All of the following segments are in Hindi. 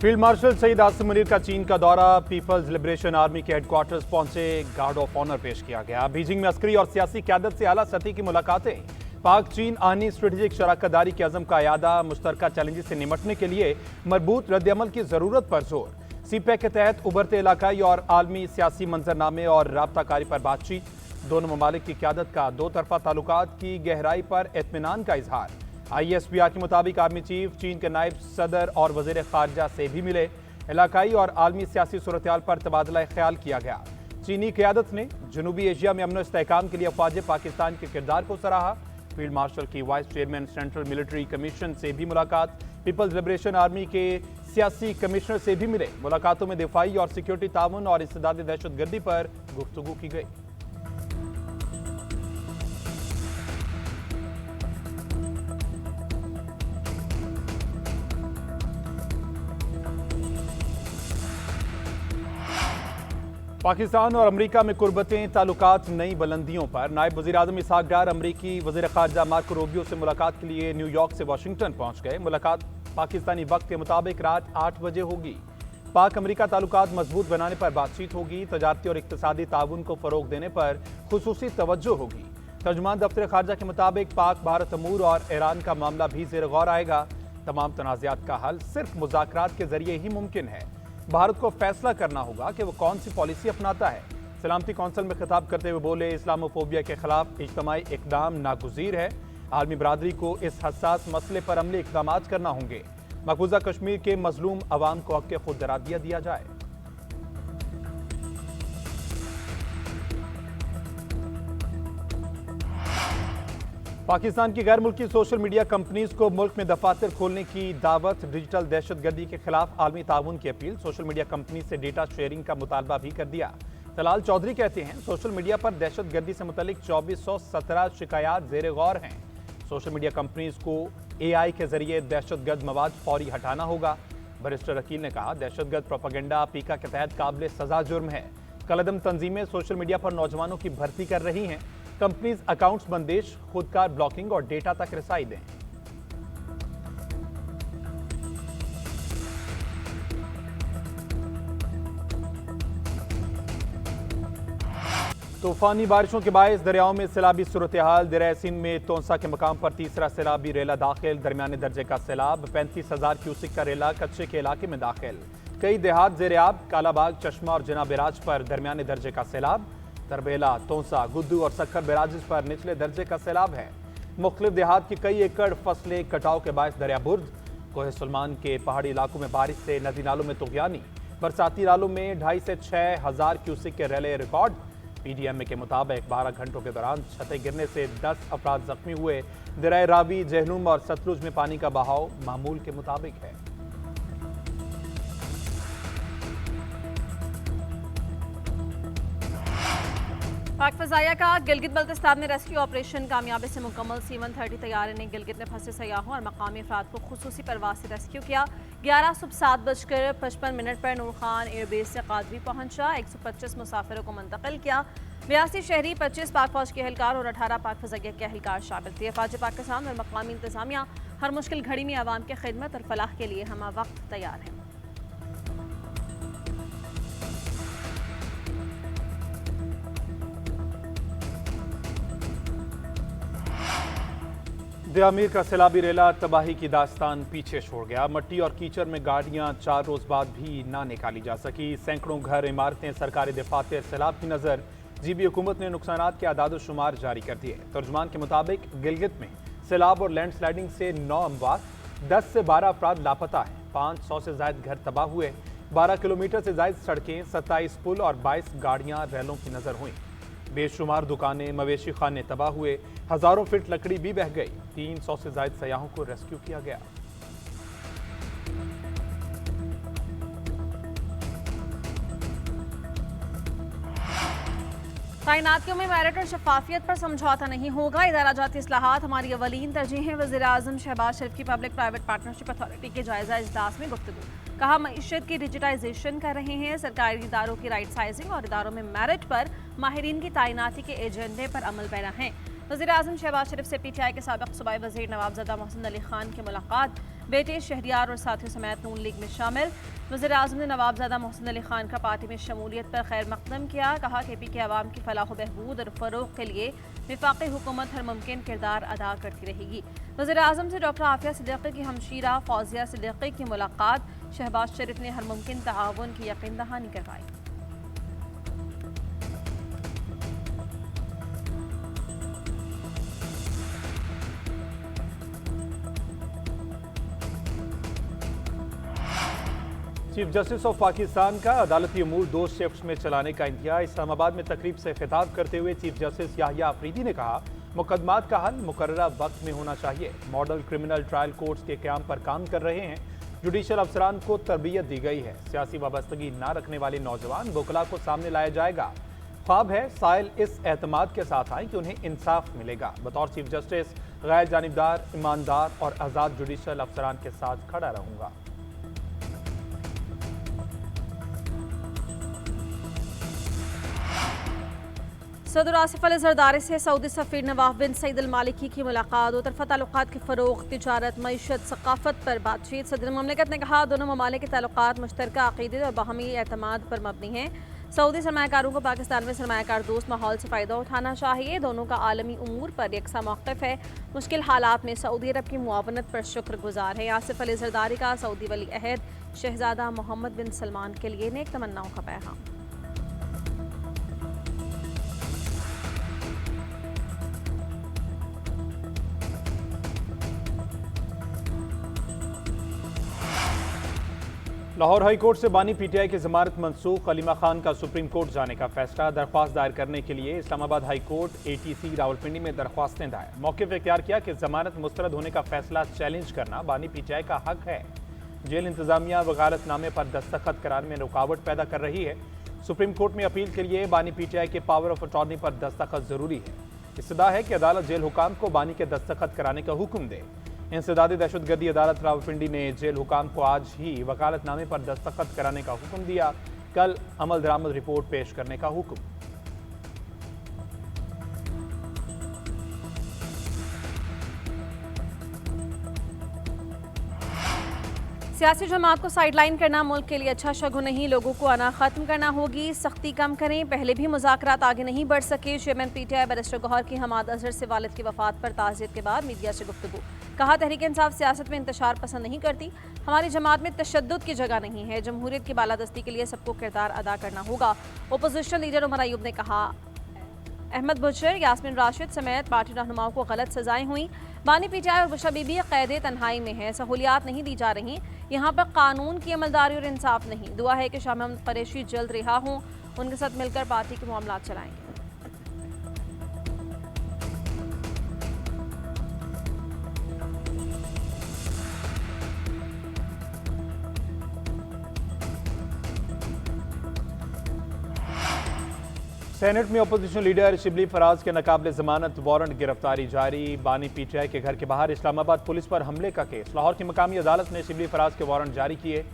फील्ड मार्शल सईद आसिम मुनीर का चीन का दौरा। पीपल्स लिबरेशन आर्मी के हेडक्वार्टर्स पहुंचे, गार्ड ऑफ ऑनर पेश किया गया। बीजिंग में अस्करी और सियासी क़यादत से आला सतह की मुलाकातें। पाक चीन आनी स्ट्रेटेजिक शराकतदारी के अज़म का यादा। मुश्तरका चैलेंजेस से निमटने के लिए मजबूत रद्दअमल की जरूरत पर जोर। सीपैक के तहत उभरते इलाकाई और आलमी सियासी मंजरनामे और राब्ताकारी पर बातचीत। दोनों ममालिक की क़यादत का दो तरफा ताल्लुकात की गहराई पर इत्मीनान का इजहार। ISPR के मुताबिक आर्मी चीफ चीन के नायब सदर और वज़ीर ख़ारजा से भी मिले। इलाकाई और आलमी सियासी सूरत-ए-हाल पर तबादला ख्याल किया गया। चीनी क़यादत ने जनूबी एशिया में अमन और इस्तेहकाम के लिए अफ़वाज पाकिस्तान के किरदार को सराहा। फील्ड मार्शल की vice chairman central military commission से भी मुलाकात। पीपल्स लिबरेशन आर्मी के सियासी कमिश्नर से भी मिले। मुलाकातों में दिफाई और सिक्योरिटी ताउन और इस्तेदादी दहशतगर्दी पर गुफ्तगू की गई। पाकिस्तान और अमरीका में कुर्बतें, ताल्लुकात नई बुलंदियों पर। नायब वज़ीर आज़म इसहाक डार अमरीकी वज़ीर ख़ारजा मार्को रूबियो से मुलाकात के लिए न्यूयॉर्क से वाशिंगटन पहुंच गए। मुलाकात पाकिस्तानी वक्त के मुताबिक रात 8 बजे होगी। पाक अमरीका ताल्लुकात मजबूत बनाने पर बातचीत होगी। तजारती और इक़्तिसादी ताउन को फ़रोग़ देने पर खुसूसी तवज्जो होगी। तर्जुमान दफ्तर ख़ारजा के मुताबिक पाक भारत अमूर और ईरान का मामला भी ज़ेर गौर आएगा। तमाम तनाज़ात का हल सिर्फ मुज़ाकरात के जरिए ही मुमकिन है। भारत को फैसला करना होगा कि वो कौन सी पॉलिसी अपनाता है। सलामती कौंसिल में खिताब करते हुए बोले, इस्लामोफोबिया के खिलाफ इज्तमाई इक़दाम नागुज़ीर है। आलमी बरादरी को इस हसास मसले पर अमली इक़दाम करना होंगे। मकबूजा कश्मीर के मजलूम अवाम को हक़ खुद इरादिया दिया जाए। पाकिस्तान की गैर मुल्की सोशल मीडिया कंपनीज को मुल्क में दफातर खोलने की दावत। डिजिटल दहशतगर्दी के खिलाफ आलमी ताउन की अपील। सोशल मीडिया कंपनी से डेटा शेयरिंग का मुतालबा भी कर दिया। तलाल चौधरी कहते हैं, सोशल मीडिया पर दहशतगर्दी से मुतल्लिक 2417 शिकायत ज़ेर गौर हैं। सोशल मीडिया कंपनीज को AI के जरिए दहशतगर्द मवाद फौरी हटाना होगा। बैरिस्टर वकील ने कहा, दहशतगर्द प्रोपेगेंडा पीका के तहत काबिल सजा जुर्म है। कलअदम तंजीमें सोशल मीडिया पर नौजवानों की भर्ती कर रही हैं। कंपनीज अकाउंट्स बंदिश, खुदकार ब्लॉकिंग और डेटा तक रसाई दें। तूफानी बारिशों के बायस दरियाओं में सैलाबी सूरत-ए-हाल। दरिया सिंध में तोंसा के मकाम पर तीसरा सैलाबी रेला दाखिल। दरमियाने दर्जे का सैलाब। 35,000 क्यूसिक का रेला कच्चे के इलाके में दाखिल। कई देहात ज़ेर आब। कालाबाग, चश्मा और जनाब राज पर दरमियाने दर्जे का सैलाब। तरबेला, तोंसा, गुद्दू और सक्खर बैराजेस पर निचले दर्जे का सैलाब है। मुख्तलिफ देहात की कई एकड़ फसलें कटाव के बायस दरिया बुर्द। कोहे सुलमान के पहाड़ी इलाकों में बारिश से नदी नालों में तुगयानी। बरसाती नालों में 2,500 से 6,000 क्यूसिक के रेले रिकॉर्ड। PDMA के मुताबिक 12 घंटों के दौरान छतें गिरने से 10 अफराद जख्मी हुए। दरिया रावी, जहलुम और सतलुज में पानी का बहाव मामूल के मुताबिक है। पाक फ़ज़ाइया का गिलगित बल्तिस्तान में रेस्क्यू ऑपरेशन कामयाबी से मुकम्मल। C-130 तैयारे ने गिलगित में फंसे सयाहों और मकामी अफराद को खुसूसी परवाज से रेस्क्यू किया। 11 सुबह 7:55 पर नूर खान एयरबेस से कादरी पहुंचा। 125 मुसाफिरों को मुंतकिल किया। 82 शहरी, 25 पाक फौज के एहलकार और 18 पाक फ़ज़ाइया के एहलकार शामिल थे। फ़ौज पाकिस्तान और मकामी इंतजामिया हर मुश्किल घड़ी में आवाम की खिदमत और फलाह के लिए हम वक्त तैयार हैं। दियामीर का सैलाबी रेला तबाही की दास्तान पीछे छोड़ गया। मट्टी और कीचड़ में गाड़ियां 4 रोज बाद भी ना निकाली जा सकी। सैकड़ों घर, इमारतें सरकारी दफातर सैलाब की नजर। GB हुकूमत ने नुकसानात के आदाद शुमार जारी कर दिए। तर्जुमान के मुताबिक गिलगित में सैलाब और लैंडस्लाइडिंग से 9 अमवात, 10 से 12 अफराद लापता हैं। 500 से ज्यादा घर तबाह हुए। 12 किलोमीटर से ज्यादा सड़कें, 27 पुल और 22 गाड़ियां रेलों की नजर हुई। बेशुमार दुकानें, मवेशी खाने तबाह हुए। हजारों फीट लकड़ी भी बह गई। 300 से ज्यादा सयाहों को रेस्क्यू किया गया। तैनातियों में मेरिट और शफाफियत पर समझौता नहीं होगा। इदारा जाती इस्लाहात हमारी अवलीन तरजीह है। वज़ीर आज़म शहबाज शरीफ की पब्लिक प्राइवेट पार्टनरशिप अथॉरिटी के जायजा इजलास में गुफ्तगू। कहा, मईशत की डिजिटाइजेशन कर रहे हैं। सरकारी इदारों की राइट साइजिंग और इदारों में मेरिट पर माहिरीन की तैनाती के एजेंडे पर अमल पैरा है। वज़ीर-ए-आज़म शहबाज शरीफ से PTI के साबिक़ सूबाई वज़ीर नवाबज़ादा मोहसिन अली खान की मुलाकात, बेटे शहरियार और साथियों समेत नून लीग में शामिल। वज़ीर-ए-आज़म ने नवाबज़ादा मोहसिन अली खान का पार्टी में शमूलियत पर खैर मकदम किया। कहा कि PK आवाम की फलाह बहबूद और फ़रोग़ के लिए वफाक़ी हुकूमत हर मुमकिन किरदार अदा करती रहेगी। वज़ीर-ए-आज़म से डॉक्टर आफिया सिद्दीक़ी की हमशीरा फौजिया सिद्दीक़ी की मुलाकात, शहबाज शरीफ ने हर मुमकिन ताआवुन की यकीन दहानी करवाई। चीफ जस्टिस ऑफ पाकिस्तान का अदालती अमूर 2 शिफ्ट्स में चलाने का इंतहा। इस्लामाबाद में तकरीब से खिताब करते हुए चीफ जस्टिस याहिया अफरीदी ने कहा, मुकदमात का हल मुकर्ररा वक्त में होना चाहिए। मॉडल क्रिमिनल ट्रायल कोर्ट्स के क़याम पर काम कर रहे हैं। जुडिशल अफसरान को तरबियत दी गई है। सियासी वाबस्तगी न रखने वाले नौजवान वकला को सामने लाया जाएगा। ख्वाब है साइल इस एतमाद के साथ आए कि उन्हें इंसाफ मिलेगा। बतौर चीफ जस्टिस गैर जानिबदार, ईमानदार और आज़ाद जुडिशल अफसरान के साथ खड़ा रहूंगा। सदर आसिफ अली ज़रदारी से सऊदी सफ़ीर नवाफ बिन सईद अल मालिकी की मुलाकात, दोतरफ़ा ताल्लुकात के फ़रोग़, तिजारत, मईशत, सक़ाफ़त पर बातचीत। सदर ममलिकत ने कहा, दोनों ममालिक के ताल्लुकात मुश्तरका अक़ीदे और बाहमी एतमाद पर मबनी हैं। सऊदी सरमायाकारों को पाकिस्तान में सरमायाकार दोस्त माहौल से फ़ायदा उठाना चाहिए। दोनों का आलमी उमूर पर यकसा मौक़िफ़ है। मुश्किल हालात में सऊदी अरब की मुआवनत पर शुक्रगुजार है। आसिफ अली ज़रदारी का सऊदी वली अहद शहज़ादा मोहम्मद बिन सलमान के लिए नेक तमन्नाओं का पैगाम। लाहौर हाई कोर्ट से बानी PTI की जमानत मनसूख। कलीमा खान का सुप्रीम कोर्ट जाने का फैसला। दरख्वास्त दायर करने के लिए Islamabad high court ATC Rawalpindi में दरख्वास्तें दायर। मौक़िफ़ इख्तियार किया कि जमानत मुस्तरद होने का फैसला चैलेंज करना बानी PTI का हक है। जेल इंतजामिया वकालतनामे पर दस्तखत कराने में रुकावट पैदा कर रही है। सुप्रीम कोर्ट में अपील के लिए बानी PTI के पावर ऑफ अटॉर्नी पर दस्तखत जरूरी है। इस्तदा है कि अदालत जेल हुकाम को बानी के दस्तखत कराने का हुक्म दे। इंसदादी दहशतगर्दी अदालत रावलपिंडी ने जेल हुकाम को आज ही वकालतनामे पर दस्तखत कराने का हुक्म दिया। कल अमल दरामद रिपोर्ट पेश करने का हुक्म। सियासी जमात को साइडलाइन करना मुल्क के लिए अच्छा शगुन नहीं। लोगों को आना खत्म करना होगी, सख्ती कम करें। पहले भी मुज़ाकरात आगे नहीं बढ़ सके। चेयरमैन PTI बैरिस्टर गौहर की हमाद अजहर से वालिद की वफात पर ताज़ियत के बाद मीडिया से गुफ्तगू। कहा, तहरीक इंसाफ सियासत में इंतशार पसंद नहीं करती। हमारी जमात में तशद्दुद की जगह नहीं है। जमहूरियत की बालादस्ती के लिए सबको किरदार अदा करना होगा। अपोजिशन लीडर उमर अयूब ने कहा, अहमद बुशर, यास्मीन राशिद समेत पार्टी रहनुमाओं को गलत सजाएं हुई। बानी PTI और बुशा बीबी कैदे तन्हाई में है। सहूलियात नहीं दी जा रही। यहाँ पर कानून की अमलदारी और इंसाफ नहीं। दुआ है कि शाह महमूद कुरैशी जल्द रिहा हों। उनके साथ मिलकर पार्टी के मामलात चलाएंगे। सेनेट में अपोजिशन लीडर शिबली फराज के नाकाबिले जमानत वारंट गिरफ्तारी जारी। बानी PTI के घर के बाहर इस्लामाबाद पुलिस पर हमले का केस। लाहौर की मकामी अदालत ने शिबली फराज के वारंट जारी किए।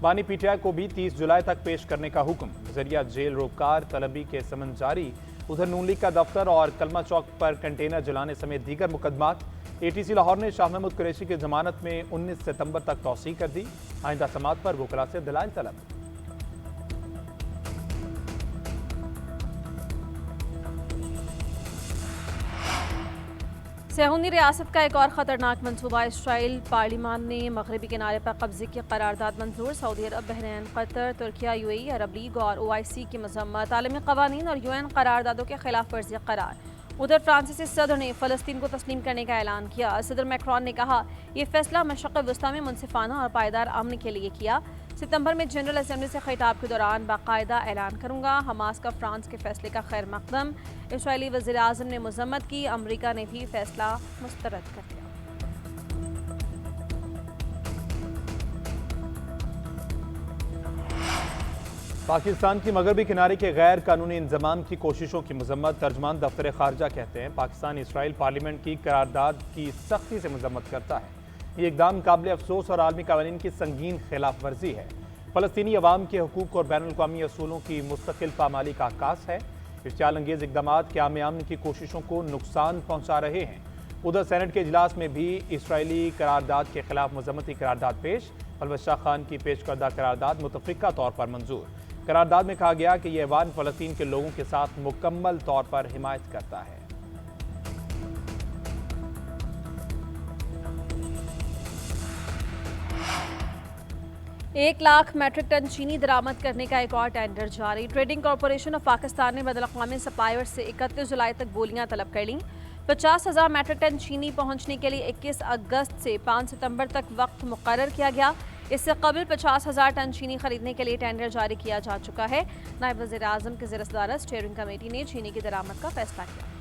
बानी PTI को भी 30 जुलाई तक पेश करने का हुक्म। जरिया जेल रोककार तलबी के समन जारी। उधर नून लीग का दफ्तर और कलमा चौक पर कंटेनर जलाने समेत दीगर मुकदमात। ATC लाहौर ने शाह महमूद कुरैशी की जमानत में 19 सितंबर तक तौसीह कर दी। आइंदा समात पर वकला से दलाइल तलब। सहूनी रियासत का एक और ख़तरनाक मनसूबा। इसराइल पार्लिमान ने मगरबी किनारे पर कब्जे की करारदाद मंजूर। सऊदी अरब, बहरीन, कतर, तुर्किया, UAE, अरब लीग और OIC की मजम्मत। आलमी क़वानीन और UN करारदादों के खिलाफ वर्जी करार। उधर फ्रांसीसी सदर ने फ़लस्तीन को तस्लीम करने का ऐलान किया। सदर मैक्रोन ने कहा, यह फैसला मशक़ वस्ता में मुनसिफाना और पायदार अमन के लिए किया। सितंबर में जनरल असेंबली से खिताब के दौरान बाकायदा ऐलान करूंगा। हमास का फ्रांस के फैसले का खैर मकदम। इसराइली वज़ीर आज़म ने मज़म्मत की। अमरीका ने भी फैसला मुस्तरद कर दिया। पाकिस्तान की मगरबी किनारे के गैर कानूनी इंजमाम की कोशिशों की मजम्मत। तर्जमान दफ्तर खारजा कहते हैं, पाकिस्तान इसराइल पार्लियामेंट की करारदाद की सख्ती से मजम्मत करता है। ये इकदाम काबिल अफसोस और आलमी कानून की संगीन खिलाफ वर्जी है। फ़लस्तीनी अवाम के हकूक़ और बैनुल अक़वामी असूलों की मुस्तकिल पामाली का आकाश है। इश्तियाल अंगेज इकदाम क़याम अमन की कोशिशों को नुकसान पहुंचा रहे हैं। उधर सेनेट के इजलास में भी इसराइली करारदाद के खिलाफ मजम्मती करारदाद पेश। अलवत शाह खान की पेश करदा करारदाद मुतफ़िका तौर पर मंजूर। करारदाद में कहा गया कि यह ऐवान फ़लस्तीन के लोगों के साथ मुकम्मल तौर पर हिमायत करता है। एक लाख मैट्रिक टन चीनी दरामद करने का एक और टेंडर जारी। ट्रेडिंग कॉरपोरेशन ऑफ पाकिस्तान ने बैनुल-अक़वामी सप्लायर से 31 जुलाई तक बोलियां तलब कर लीं। 50,000 मैट्रिक टन चीनी पहुंचने के लिए 21 अगस्त से 5 सितंबर तक वक्त मुकर्रर किया गया। इससे कबल 50,000 टन चीनी खरीदने के लिए टेंडर जारी किया जा चुका है। नायब वज़ीर-ए-आज़म के ज़ेर-ए-सदारत स्टीयरिंग कमेटी ने चीनी की दरामद का फैसला किया।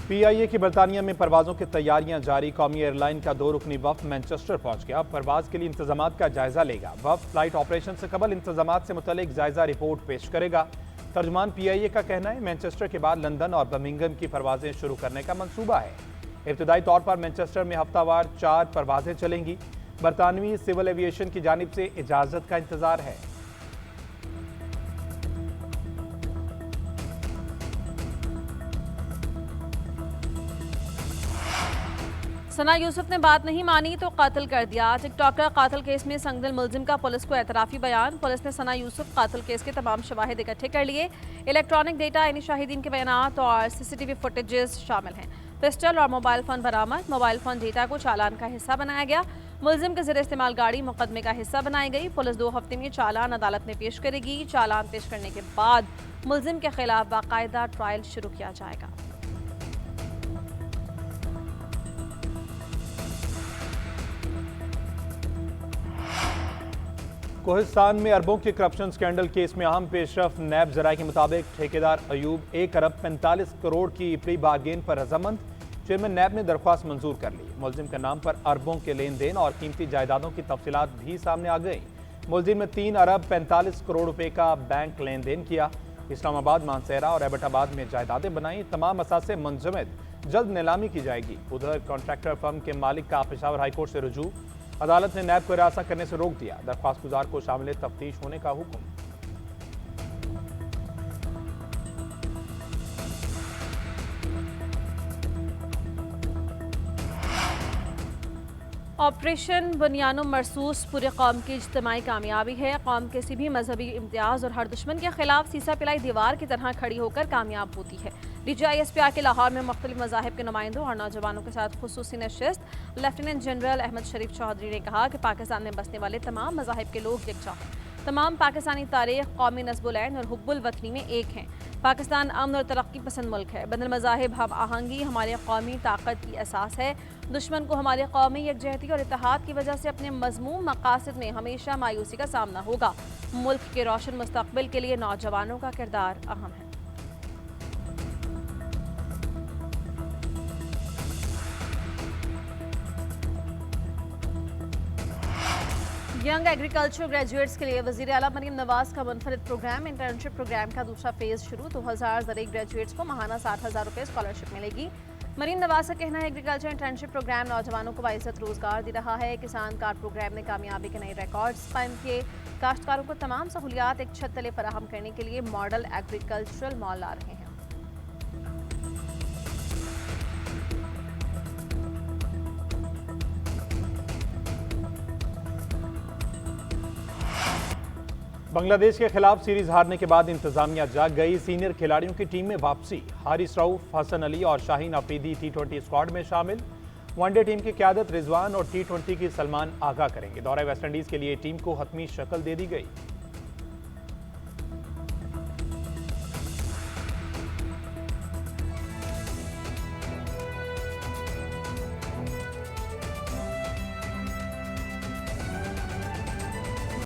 PIA की बरतानिया में परवाज़ों की तैयारियां जारी। कौमी एयरलाइन का 2 रुकनी वफ़द मैनचेस्टर पहुंच गया। परवाज़ के लिए इंतजामात का जायजा लेगा। वफ़द फ्लाइट ऑपरेशन से कबल इंतजामात से मुतल्लिक जायजा रिपोर्ट पेश करेगा। तर्जुमान PIA का कहना है मैनचेस्टर के बाद लंदन और बर्मिंघम की परवाज़ें शुरू करने का मंसूबा है। इब्तदाई तौर पर मैनचेस्टर में हफ्तावार 4 परवाज़ें चलेंगी। बरतानवी सिविल एविएशन की जानिब से इजाज़त का इंतज़ार है। सना यूसुफ ने बात नहीं मानी तो कातिल कर दिया। टिकटॉकर कातिल केस में संगदिल मुलजिम का पुलिस को एतराफ़ी बयान। पुलिस ने सना यूसुफ कातिल केस के तमाम शवाहिद इकट्ठे कर लिए। इलेक्ट्रॉनिक डेटा, यानी शाहिदीन के बयानात और CCTV फुटेजेस शामिल हैं। पिस्टल और मोबाइल फ़ोन बरामद। मोबाइल फ़ोन डेटा को चालान का हिस्सा बनाया गया। मुलजिम के ज़रिए इस्तेमाल गाड़ी मुकदमे का हिस्सा बनाई गई। पुलिस 2 हफ्ते में चालान अदालत में पेश करेगी। चालान पेश करने के बाद मुलजिम के खिलाफ बाकायदा ट्रायल शुरू किया जाएगा। कोहिस्तान में अरबों के करप्शन स्कैंडल केस में अहम पेशरफ। नैब जराये के मुताबिक ठेकेदार अयूब 1 अरब 45 करोड़ की प्री बारगेन पर रजामंद। चेयरमैन नैब ने दरख्वास्त मंजूर कर ली। मुलजिम के नाम पर अरबों के लेन देन और कीमती जायदादों की तफसीलात भी सामने आ गई। मुलजिम ने 3 अरब 45 करोड़ रुपए का बैंक लेन देन किया। इस्लामाबाद, मानसेरा और एबटाबाद में जायदादें बनाई। तमाम असासे मुंजमद जल्द नीलामी की जाएगी। उधर कॉन्ट्रैक्टर फर्म के मालिक का पेशावर हाईकोर्ट से रुजू। अदालत ने नैब को हिरासत करने से रोक दिया। दरख्वास्त गुजार को शामिल तफ्तीश होने का हुक्म। ऑपरेशन बुनियानो मरसूस पूरे कौम की इज्तिमाई कामयाबी है। कौम किसी भी मजहबी इम्तियाज़ और हर दुश्मन के खिलाफ सीसा पिलाई दीवार की तरह खड़ी होकर कामयाब होती है। DGI-SPR के लाहौर में मुख्तलिफ मज़ाहिब के नुमाइंदों और नौजवानों के साथ खुसूसी नशिस्त। लेफ्टिनेंट जनरल अहमद शरीफ चौधरी ने कहा कि पाकिस्तान में बसने वाले तमाम मज़ाहिब के लोग यकजा हैं। तमाम पाकिस्तानी तारीख, कौमी नस्बुल-ऐन और हुब्बुल वतनी में एक हैं। पाकिस्तान अमन और तरक्की पसंद मुल्क है। बैनुल मज़ाहिब हम आहंगी हमारे कौमी ताकत की असास है। दुश्मन को हमारे कौमी यकजहती और इत्तेहाद की वजह से अपने मज़मूम मकासद में हमेशा मायूसी का सामना होगा। मुल्क के रोशन मुस्तकबिल के लिए नौजवानों का किरदार अहम है। यंग एग्रीकल्चर ग्रेजुएट्स के लिए वज़ीर आला मरीम नवाज का मुनफरिद प्रोग्राम इंटर्नशिप प्रोग्राम का दूसरा फेज शुरू। 2000 ज़रूरी ग्रेजुएट्स को माहाना 60,000 रुपये स्कॉलरशिप मिलेगी। मरीम नवाज का कहना है एग्रीकल्चर इंटर्नशिप प्रोग्राम नौजवानों को बाइज़्ज़त रोजगार दे रहा है। किसान कार्ड प्रोग्राम ने कामयाबी के नए रिकॉर्ड्स कायम किए। काश्तकारों को तमाम सहूलियात एक छत तले फराहम करने के लिए मॉडल एग्रीकल्चरल मॉल ला रहे हैं। बांग्लादेश के खिलाफ सीरीज हारने के बाद इंतजामिया जाग गई। सीनियर खिलाड़ियों की टीम में वापसी। हारिस रऊफ, हसन अली और शाहीन अफरीदी T20 स्क्वाड में शामिल। वनडे टीम की क़यादत रिजवान और T20 की सलमान आगा करेंगे। दौरे वेस्टइंडीज़ के लिए टीम को हतमी शक्ल दे दी गई।